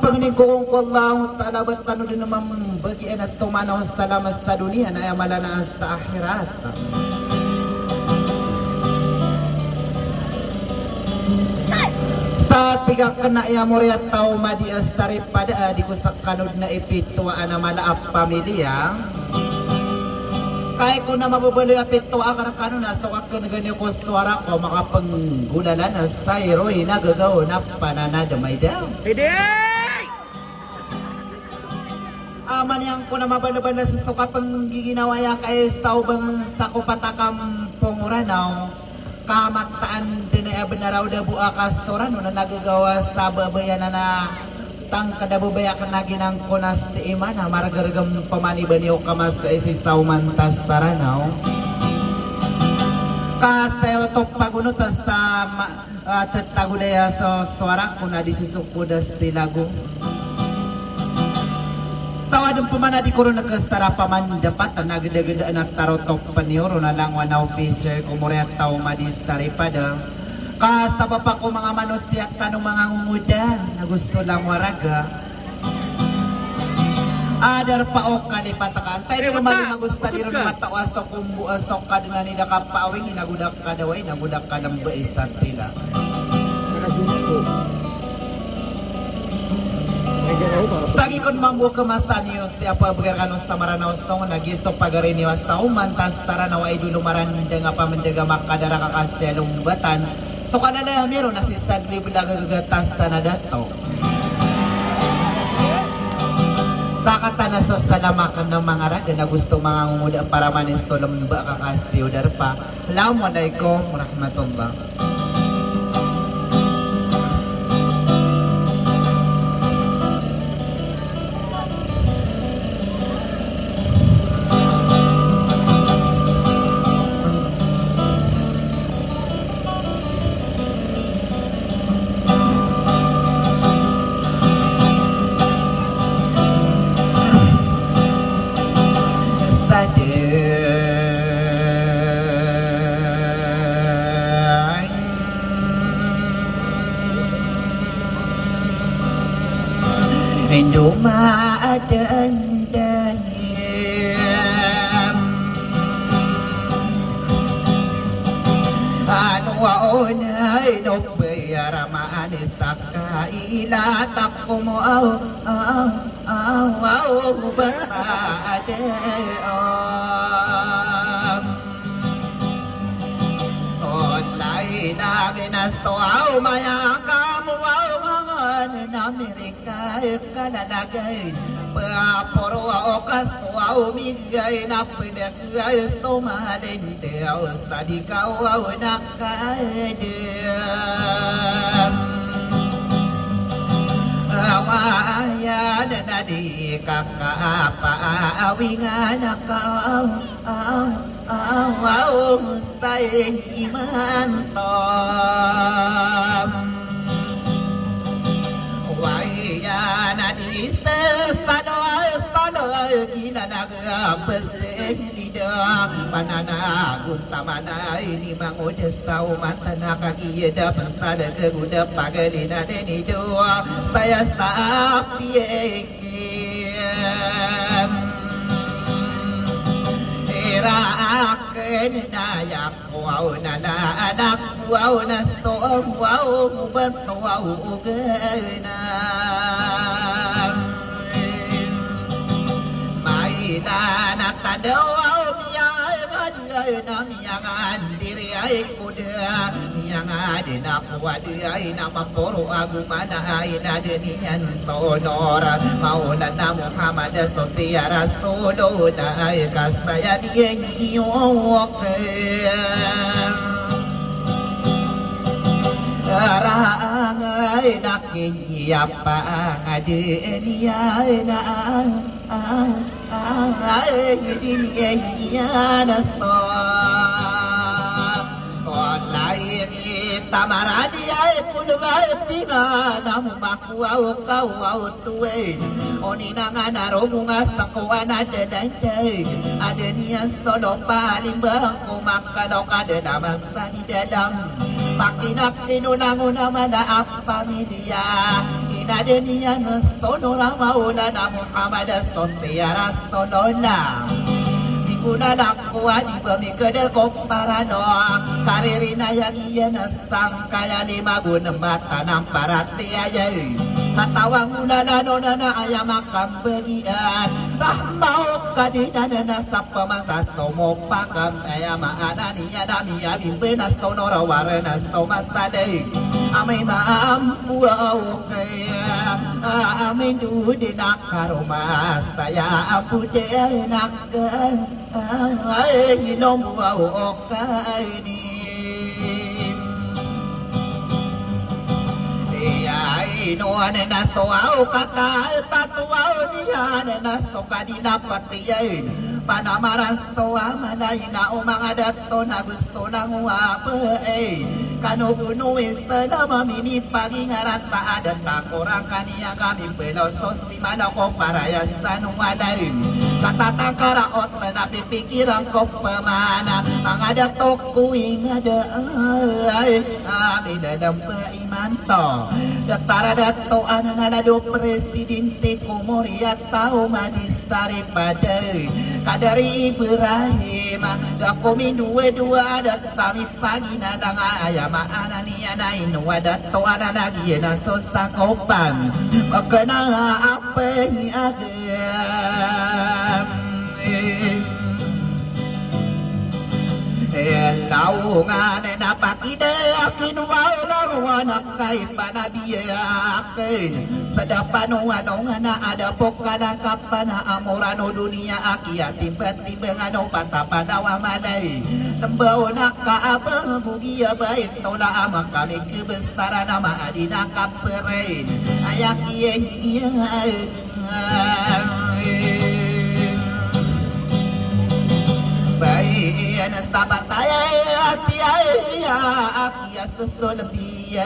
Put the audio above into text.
pagning ko kung Allah ta'ala ba't tano din naman bagian as tumanaw sa lamas ta dunia na ayamala na as ta akhirat. Sa tigak ka na iyamuriat tao madi as taripada di ko sa kanod na ipitwa na malaap pamilya. Kaya ko na mabubali apitwa ka na kanon na sa wakil na ganyo ko stuwara ko makapanggulalan as tayo nagagaw na pananadamay daw. Aman yang ko na mabalabal na sa suka pang giginawaya kay tao bang sa kupatakam punguranaw kamataan din na raw da buak astoran na nagagawa sa babayan na tang kada babaya ka na ginang kunas ti imana maragargam pamaniban niyo kamas ta isis tao mantas taranaw kastayo tok pagunot sa tatagudaya sa suara ko na disusukudas ti lago. Tawadong pamana di ko rin nagkastara paman dapat na nagdagada na tarotok panioro na lang wana officer kumureat tao madistari pada kasta pa pa ko mga manos tiyak tanong mga ngumuda na gusto lang waraga adar pa o kalipatakan tayo rin magusta di rin matawas to kumbuas to kadina nila kapawing inagudak kadaway nagudak ka ng baistat nila. Stagi kon mambu ke mastanius ti apa berkanos tamaranaos tong nagisto pagariniwas tao mantas taranaw ay dulu maranda nga pamandaga makadara ka kastelong batan so kanala meron na si sadli bilaga gagatas tanadato sa katana so salamakan ng mga raga na gusto mga ngumuda para manisto lamba ka kasteo darpa. Assalamualaikum warahmatullahi. Dumadaan-dan ano waonay no bayara maanis taka ilatak ko mo bataade online na ginasto maya kamu Amerika kalalagay puro okas tuaw migay na pinagay tumalinde sa di kawaw na kaedyan awayan na di kakapaawingan akaw mustahin iman na distes taloy gila nagapastelida pananagun tamanay ni mangodes tao mata nakakiyada pastada keguda pagalina denido saya stapiekem era aken nayak wow na anak wow na storm wow mubat wow ugana na tadaw miyay badiyay na miyangan diri ay kuda miyangan din ako wadiyay na mapuro agumana ay na diniyan sonora maulan na Muhammad sotiya rasulo na ay kastayan iyeng iyokan Arangay nakiyapa adiniyay na ay diniyay na so online tamarani ay punbay tinga namu makuaw kawaw tuwid oni na nga naromungas na kuwan adalantay adaniya solo palimbang kumakalaw kada namasta ni dadam Pakinak tinulango naman na ang pamilya Inadeniya nastono na mauna na Muhammad astontiara stonona. Minguna nakuha di pemikadal komparano. Karirina yang iya nastang kaya ni magun mata ng parati ayay. Katawang ulana na ayam akam bagian. Rahmau kadina na sa pamasasto mo pakam ayam ananiya dami abim benasto norawara nasto mastaday. Amay maampu kaya amin dudi nakarumas taya apu de nakal ay inom kay ni Inuan nasto au kata tatuau dia nasto kadina patiyain panamaras to amanay na umangadato na gusto nang wape kanuguno na mamini pagingarata adat takurang kaniya kami penostos di mana ko parayas tanong adain katatakaraot na pipikirang ko pamana ang adatok kuing ada ay amin na iman to datara dato ananado presidente kumuriat tao madistari pada kadari Ibrahim dako minue dua datami pagi nadang ayam anania nain wadato ananagi na sosta kopan kena apa ni agam Laungan na pakida kinuwaw ng wanak kay panabiyakin sa dapan na adapok ka ng kapana amorano dunia akia tiba-tiba ano patapanawa malay tambaw na kaabang bugiya bait tola amang kami kebesara na maadi na kaperin ayak iya Baik, nasta bataya, tiaya, akias tos lebih